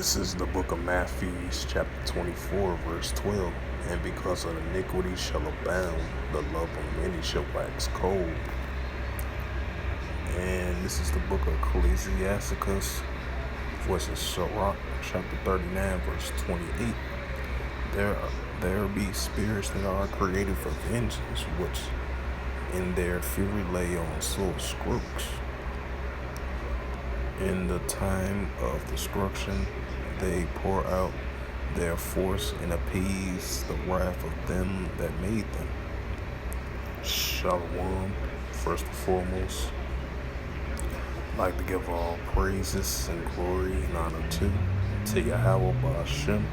This is the book of Matthew, chapter 24, verse 12. And because of iniquity shall abound, the love of many shall wax cold. And this is the book of Ecclesiasticus, which is Sirach, chapter 39, verse 28. There be spirits that are created for vengeance, which in their fury lay on sore strokes. In the time of destruction, they pour out their force and appease the wrath of them that made them. Shalom, first and foremost. I'd like to give all praises and glory and honor to Yahweh Ba'ashem,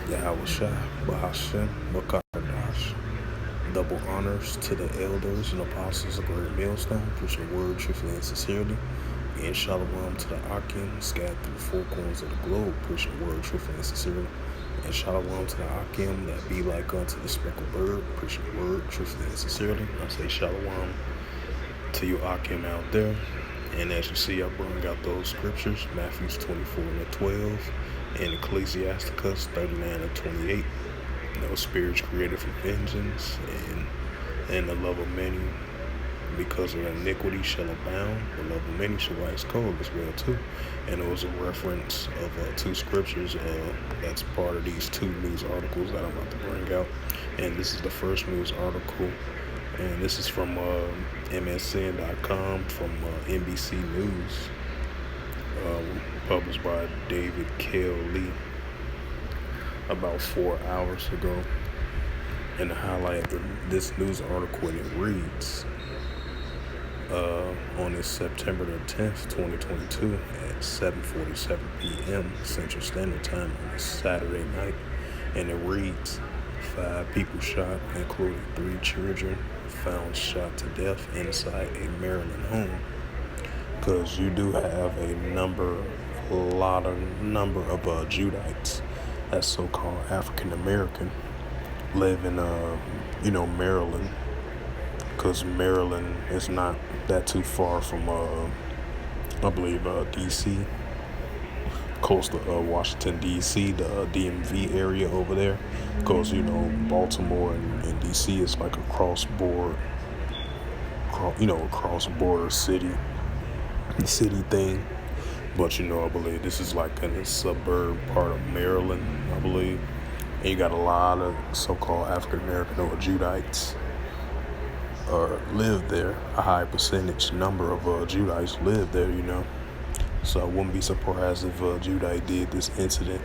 Yahweh Shai Ba'ashem, Bakadash. Double honors to the elders and apostles of Great Millstone, preaching the word truthfully and sincerely. And shalom to the Akim, scattered through the four corners of the globe, preaching the word truthfully and sincerely. And shalom to the Akim that be like unto the speckled bird, preaching the word truthfully and sincerely. I say shalom to you Akim out there. And as you see, I bring out those scriptures, Matthew 24 and 12, and Ecclesiasticus 39 and 28. Those spirits created for vengeance, and the love of many, because of iniquity shall abound, the love of many shall wax cold as well too. And it was a reference of two scriptures that's part of these two news articles that I'm about to bring out. And this is the first news article, and this is from MSN.com from NBC News, published by David Lee about 4 hours ago. And the highlight of this news article, and it reads, on this September the 10th, 2022 at 7:47 p.m. Central Standard Time on a Saturday night, and it reads, 5 people shot, including 3 children, found shot to death inside a Maryland home. Because you do have a number of Judites, that's so-called African American, live in Maryland, because Maryland is not that too far from I believe DC, close to Washington DC, the DMV area over there, because Baltimore and DC is like a cross-border city thing. But I believe this is like in the suburb part of Maryland, I believe. And you got a lot of so-called African American or Judites live there. A high percentage number of Judites live there, So I wouldn't be surprised if Judite did this incident,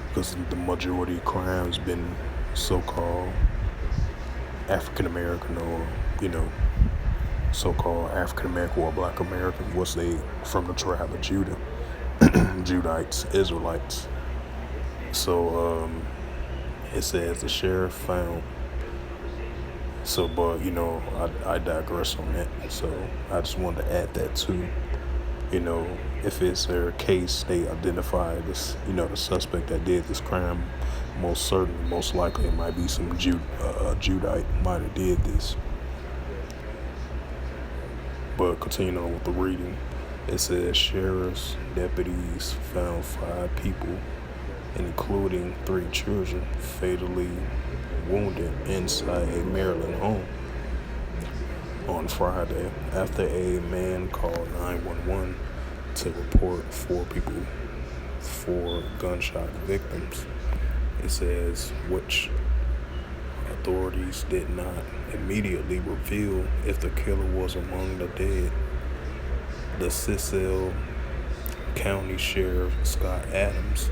because the majority of crimes been so-called African American or so-called African American or Black American, what's they from the tribe of Judah, Judites, Israelites. So it says the sheriff found. So, but I digress on that. So I just wanted to add that too. If it's their case, they identify this, the suspect that did this crime. Most likely, it might be some Judite might have did this. But continuing on with the reading, it says sheriff's deputies found 5 people, including 3 children, fatally wounded inside a Maryland home on Friday after a man called 911 to report 4 gunshot victims. It says, which authorities did not immediately reveal if the killer was among the dead. The Cecil County Sheriff Scott Adams,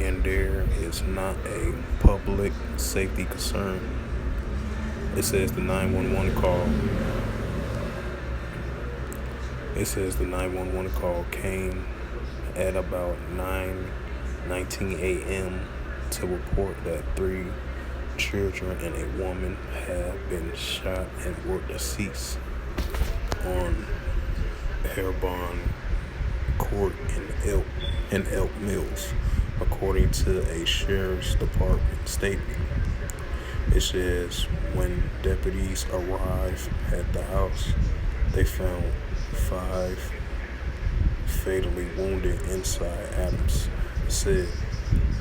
and there is not a public safety concern. It says the 911 call came at about 9:19 a.m. to report that 3 children and a woman have been shot and were deceased on Harbon Court in Elk Mills, according to a sheriff's department statement. It says when deputies arrived at the house, they found 5 fatally wounded inside Adams' said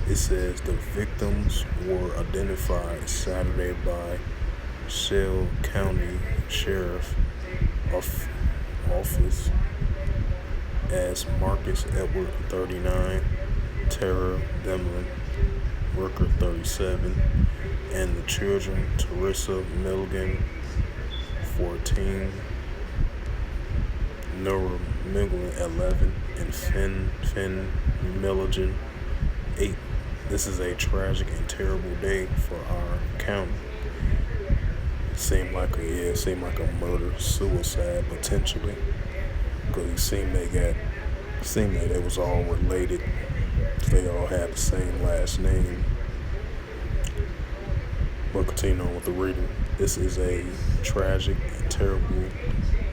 it says the victims were identified Saturday by Shell County Sheriff of Office as Marcus Edward 39, Tara Demlin Worker 37, and the children Teresa Milligan 14, Nora Milligan 11, and Finn Milligan 8. This is a tragic and terrible day for our county. Seemed like a murder suicide potentially, because it seemed like they was all related. They all had the same last name. But continue on with the reading. This is a tragic and terrible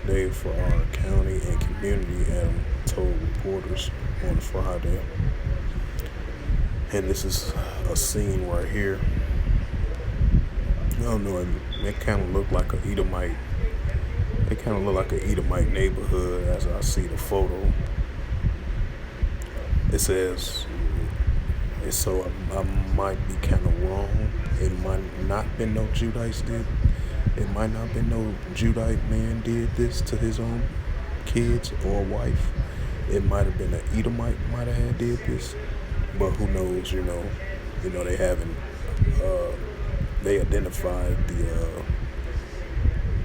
day for our county and community, Adam told reporters on Friday. And this is a scene right here. I don't know, it kind of looked like an Edomite. It kind of looked like an Edomite neighborhood as I see the photo. It says, so I might be kind of wrong. It might not been no Judites did. It might not been no Judite man did this to his own kids or wife. It might have been an Edomite might have had did this, but who knows? They haven't. They identified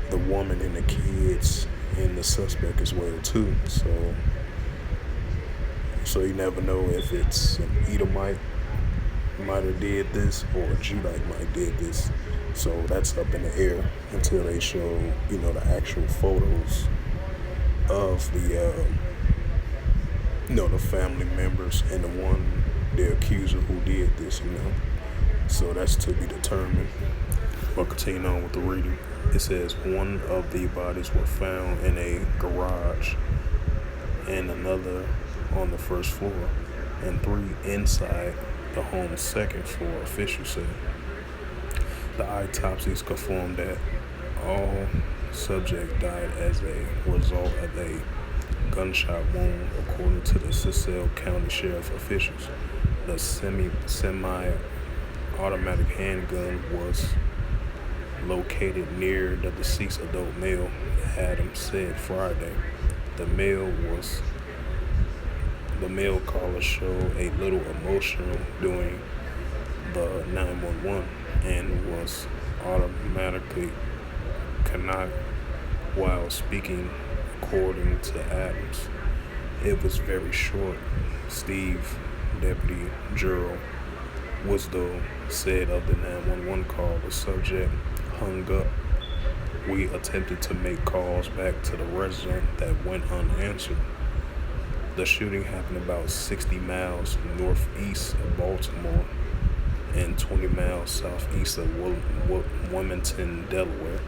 the woman and the kids and the suspect as well too. So you never know if it's an Edomite might have did this or a Judite might did this. So that's up in the air until they show, the actual photos of the family members and the accuser who did this, So that's to be determined. But continue on with the reading. It says one of the bodies were found in a garage and another on the first floor and 3 inside the home's second floor, officials said. The autopsies confirmed that all subjects died as a result of a gunshot wound, according to the Cecil County Sheriff officials. The semi-automatic handgun was located near the deceased adult male, Adams said Friday. The male caller showed a little emotional during the 911 and was automatically cannot while speaking, according to Adams. It was very short, Steve, Deputy Gerald Wisdo, said of the 911 call. The subject hung up. We attempted to make calls back to the resident that went unanswered. The shooting happened about 60 miles northeast of Baltimore and 20 miles southeast of Wilmington, Delaware.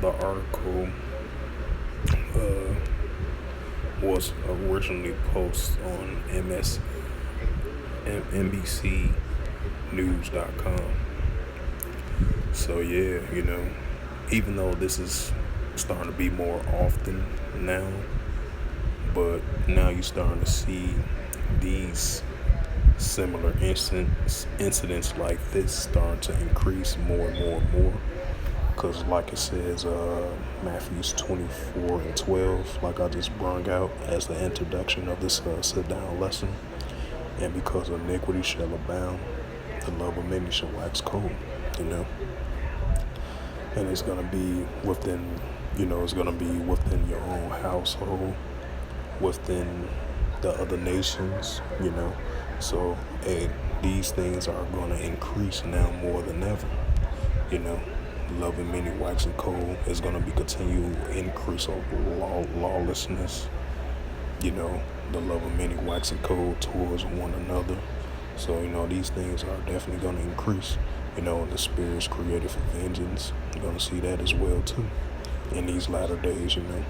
The article was originally posted on NBCnews.com. So yeah, even though this is starting to be more often now, but now you're starting to see these similar incidents like this starting to increase more and more and more. Because like it says, Matthews 24:12, like I just brought out as the introduction of this sit-down lesson. And because iniquity shall abound, the love of many shall wax cold, And it's going to be within, it's going to be within your own household, within the other nations, So, these things are going to increase now more than ever, Love and many waxing cold is going to be continual increase of lawlessness, the love of many waxing cold towards one another. So, these things are definitely going to increase. The spirit's created for vengeance. You're going to see that as well, too, in these latter days, And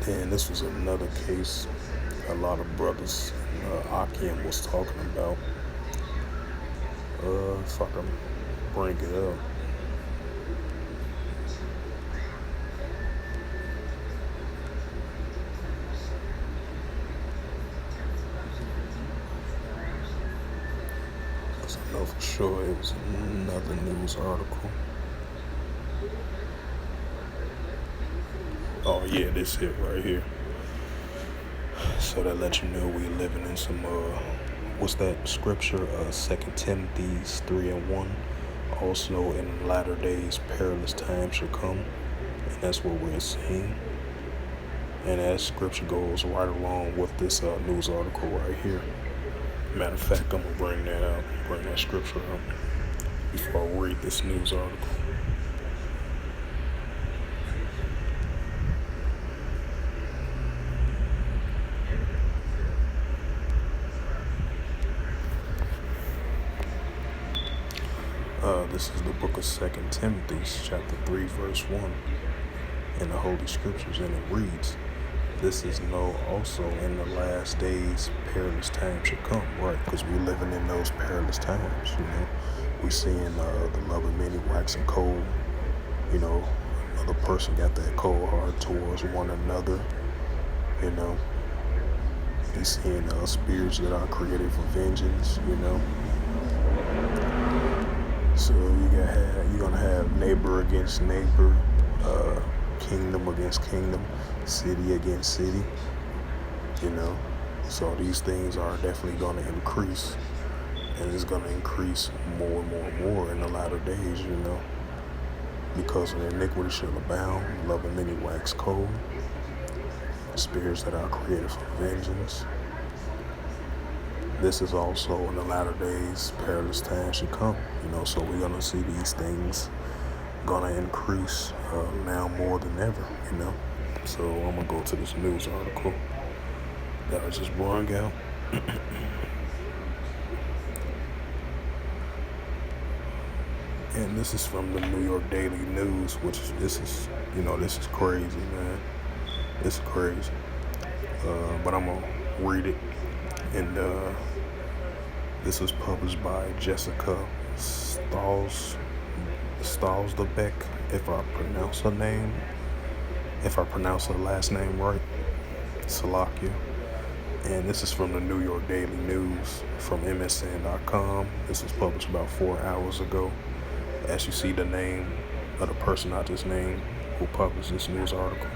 then this was another case a lot of brothers Akim was talking about. If I can bring it up. sure it was another news article. Oh yeah, this it right here. So that lets you know we living in some what's that scripture? 2 Timothy 3:1. Also in latter days perilous times shall come. And that's what we're seeing. And that scripture goes right along with this news article right here. Matter of fact, I'm gonna bring that scripture up before I read this news article. This is the book of 2 Timothy, chapter 3, verse 1, in the Holy Scriptures, and it reads, "This is know also in the last days perilous times shall come," right? Because we're living in those perilous times, We're seeing the love of many waxing cold, another person got that cold heart towards one another, You're seeing spirits that are created for vengeance. So you're gonna have neighbor against neighbor, kingdom against kingdom, city against city. So these things are definitely gonna increase, and it's gonna increase more and more and more in the latter days. Because of iniquity shall abound, love of many wax cold, spirits that are created for vengeance. This is also in the latter days, perilous times should come. So we're gonna see these things gonna increase now more than ever. So I'm gonna go to this news article that I just brought out. And this is from the New York Daily News, which this is crazy, man. This is crazy. But I'm gonna read it. And this was published by Jessica Stalsdebeck, if I pronounce her last name right, Salakia. And this is from the New York Daily News from MSN.com. This was published about 4 hours ago. As you see the name of the person I just named who published this news article.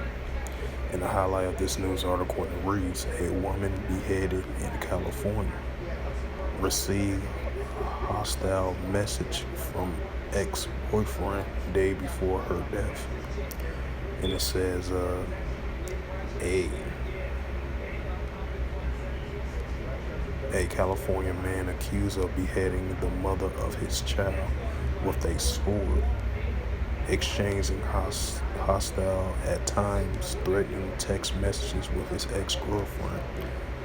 And the highlight of this news article, it reads, "A woman beheaded in California received hostile message from ex-boyfriend day before her death." And it says, a California man accused of beheading the mother of his child with a sword, exchanging hostile, at times threatening text messages with his ex-girlfriend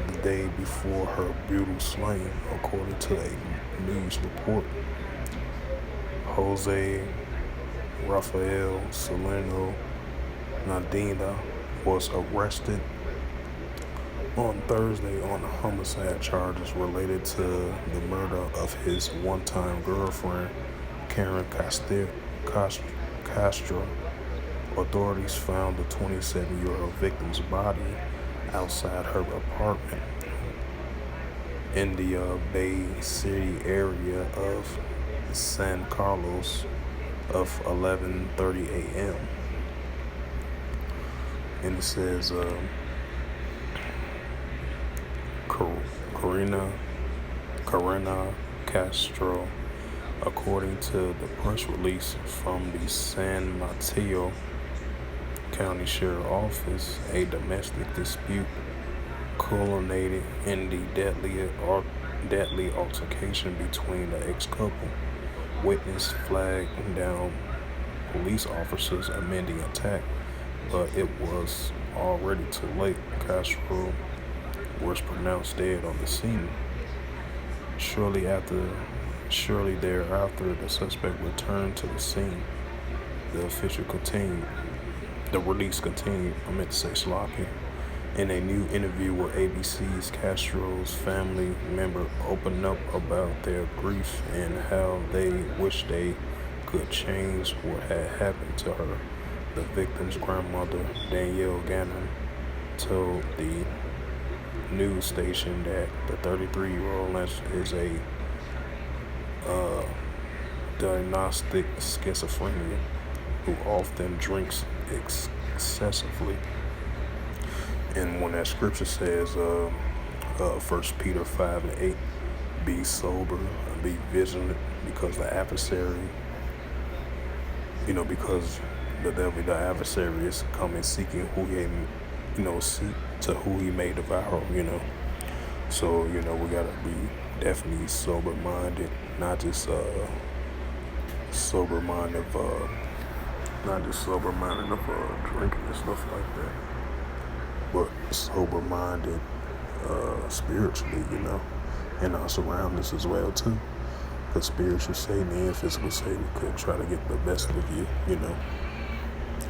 the day before her brutal slaying, according to a news report. Jose Rafael Solano Nadina was arrested on Thursday on homicide charges related to the murder of his one-time girlfriend, Karen Castro. Authorities found the 27-year-old victim's body outside her apartment in the Bay City area of San Carlos of 11:30 a.m. And it says Karina Castro, according to the press release from the San Mateo County Sheriff's Office, a domestic dispute culminated in the deadly altercation between the ex-couple. Witness flagged down police officers amid the attack, but it was already too late. Castro was pronounced dead on the scene. Shortly thereafter, the suspect returned to the scene. The release continued, sloppy. In a new interview with ABC's, Castro's family member opened up about their grief and how they wish they could change what had happened to her. The victim's grandmother, Danielle Gannon, told the news station that the 33-year-old is a diagnostic schizophrenia, who often drinks excessively. And when that scripture says, 1 Peter 5 and 8, be sober and be vigilant, because the adversary, because the devil, the adversary, is coming seeking who he, seek to who he may devour. So, we gotta be definitely sober minded, not just sober minded of drinking and stuff like that, but sober minded spiritually, and our surroundings as well too. Because spiritual Satan and physical Satan could try to get the best of you,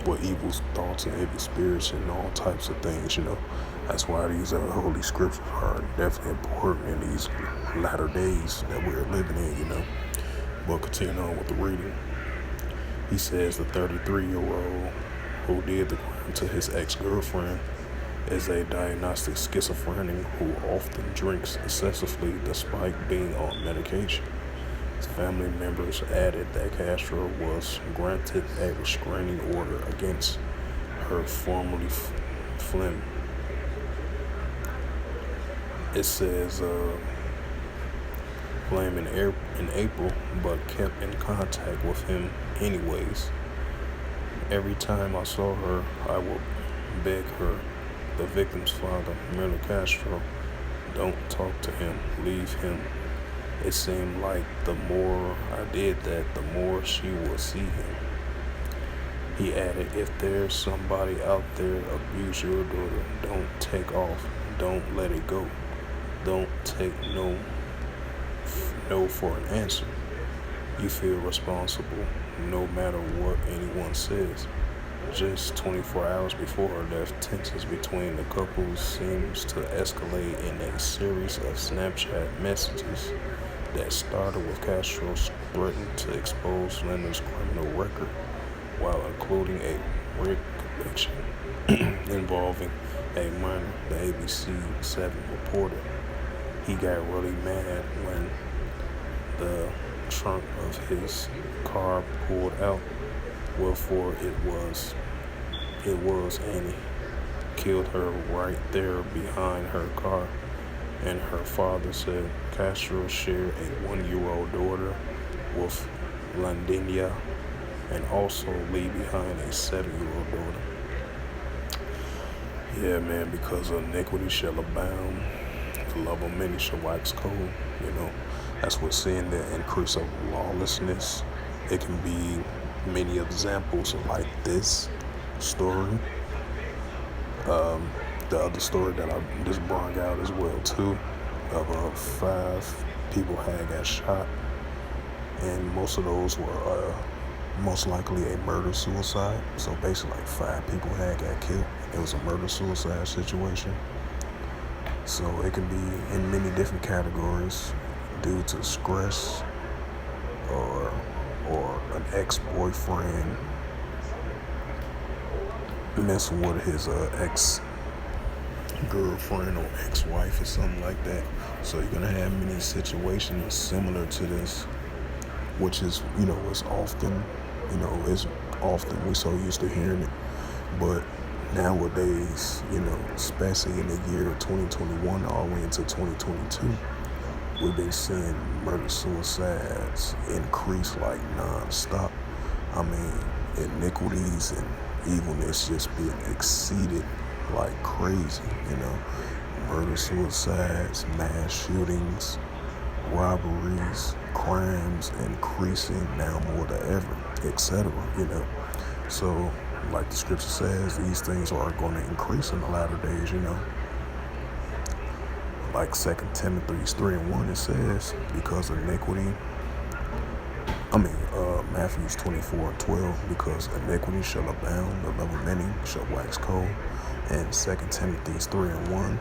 with evil thoughts and evil spirits and all types of things. That's why these holy scriptures are definitely important in these latter days that we're living in. But continuing on with the reading, he says the 33-year-old who did the crime to his ex-girlfriend is a diagnostic schizophrenic who often drinks excessively despite being on medication. His family members added that Castro was granted a restraining order against her, formerly Flynn. It says Flynn in April, but kept in contact with him anyways. Every time I saw her, I would beg her, the victim's father, Miller Castro, don't talk to him, leave him. It seemed like the more I did that, the more she would see him. He added, if there's somebody out there abuse your daughter, don't take off. Don't let it go. Don't take no for an answer. You feel responsible no matter what anyone says. Just 24 hours before her death, tensions between the couple seems to escalate in a series of Snapchat messages that started with Castro threatening to expose Leonard's criminal record, while including a rape conviction involving a minor, the ABC 7 reported. He got really mad when the trunk of his car pulled out. Wherefore it was, and he killed her right there behind her car. And her father said Castro shared a 1-year-old daughter with Landinia, and also leave behind a 7-year-old daughter. Yeah, man, because iniquity shall abound, the love of many shall wax cold. That's what seeing the increase of lawlessness. It can be many examples like this story. The other story that I just brought out as well too, of 5 people had got shot, and most of those were most likely a murder-suicide. So basically, like 5 people had got killed. It was a murder-suicide situation. So it can be in many different categories due to stress or an ex-boyfriend messing with his ex-girlfriend or ex-wife or something like that. So you're gonna have many situations similar to this, which is, it's often, we're so used to hearing it. But nowadays, especially in the year 2021 all the way into 2022, we've been seeing murder-suicides increase like non-stop. I mean, iniquities and evilness just being exceeded like crazy, Murder-suicides, mass shootings, robberies, crimes increasing now more than ever, etc., So, like the scripture says, these things are going to increase in the latter days, Like 2 Timothy 3:1, it says, because iniquity, Matthew 24:12, because iniquity shall abound, the love of many shall wax cold. And 2 Timothy 3:1,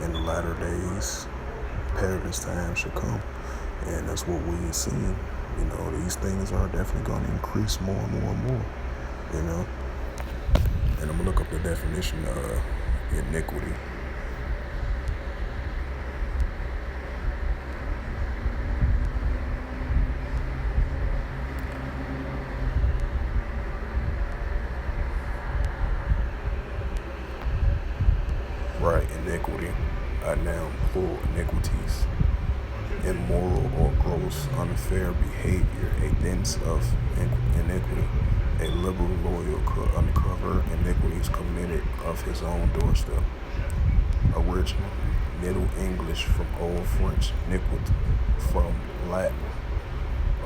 in the latter days, perilous times shall come. And that's what we're seeing. These things are definitely going to increase more and more and more, And I'm going to look up the definition of iniquity. iniquity, a noun plural, iniquities, immoral or gross, unfair behavior, a dense of iniquity, a liberal, loyal, could uncover iniquities committed of his own doorstep. Original, Middle English from Old French, iniquity, from Latin,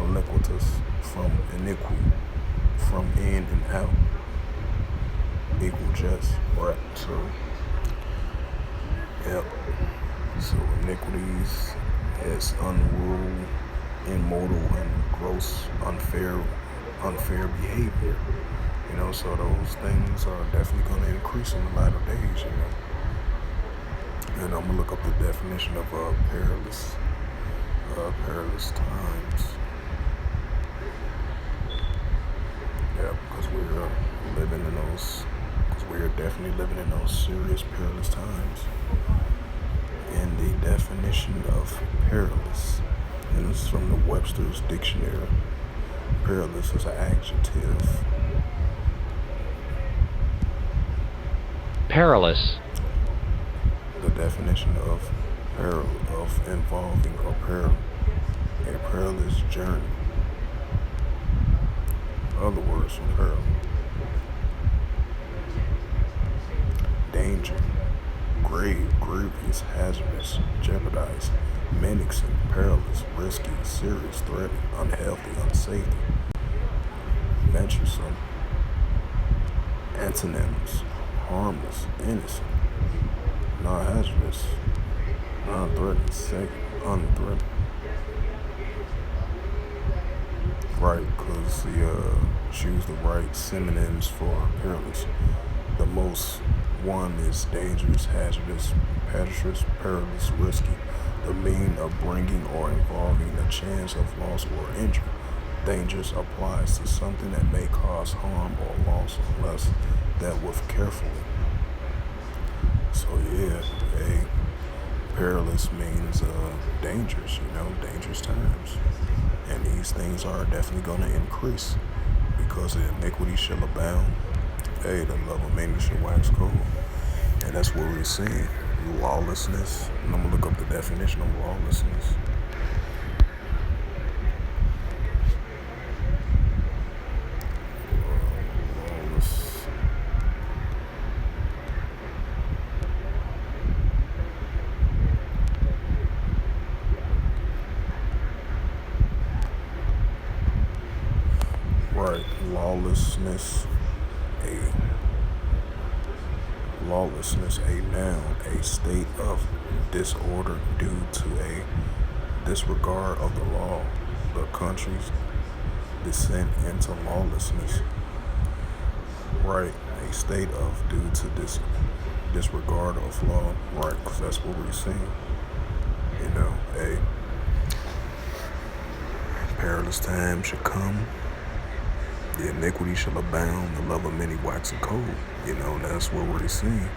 iniquitous, from iniquity, from in and out, equal just, right? So, yep. So iniquities is unruly, immoral, and gross, unfair behavior. So those things are definitely going to increase in the latter days. And I'm gonna look up the definition of perilous times. Yeah, because we're definitely living in those serious perilous times. And the definition of perilous, and this is from the Webster's Dictionary. Perilous is an adjective. Perilous. The definition of peril, of involving a perilous journey. Other words for peril: danger, grave, grievous, hazardous, jeopardized, menacing, perilous, risky, serious, threatening, unhealthy, unsafe, venturesome. Antonyms: harmless, innocent, non-hazardous, non-threatening, safe, unthreatening. Right, because choose the right synonyms for perilous. The most one is dangerous, hazardous, perilous, risky. The meaning of bringing or involving the chance of loss or injury. Dangerous applies to something that may cause harm or loss unless dealt with carefully. So yeah, perilous means dangerous, dangerous times. And these things are definitely going to increase because the iniquity shall abound. The love of many shall wax cold. And that's what we're seeing. Lawlessness. And I'm going to look up the definition of lawlessness. Right, lawlessness, a noun, a state of disorder due to a disregard of the law, the country's descent into lawlessness. Right, a state of due to disregard of law. Right, because that's what we're seeing. A perilous time should come. The iniquity shall abound, the love of many waxing cold. That's what we're seeing.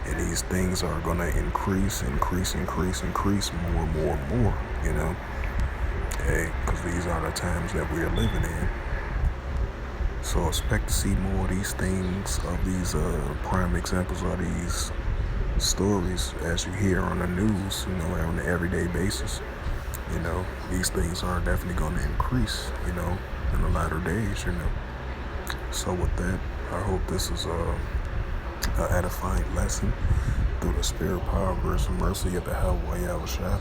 And these things are going to increase, more and more and more, because these are the times that we are living in. So expect to see more of these things, of these prime examples of these stories as you hear on the news, on an everyday basis. These things are definitely going to increase, in the latter days, So with that, I hope this is an edifying lesson through the spirit, power, grace, and mercy of the Yahweh.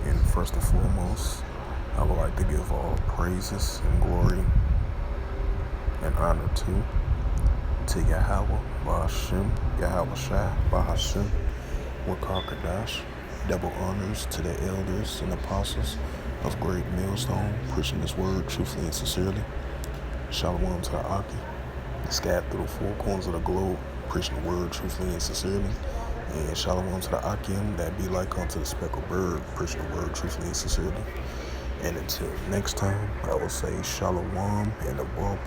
And first and foremost, I would like to give all praises and glory and honor to Yahweh, Bahashem, Yahweh Shai, Bahashem, Wakakadash. Double honors to the elders and apostles of Great Millstone, preaching this word truthfully and sincerely. Shalom to the Aki, scattered through the four corners of the globe, preaching the word truthfully and sincerely. And shalom to the Akim that be like unto the speckled bird, preaching the word truthfully and sincerely. And until next time, I will say shalom and above.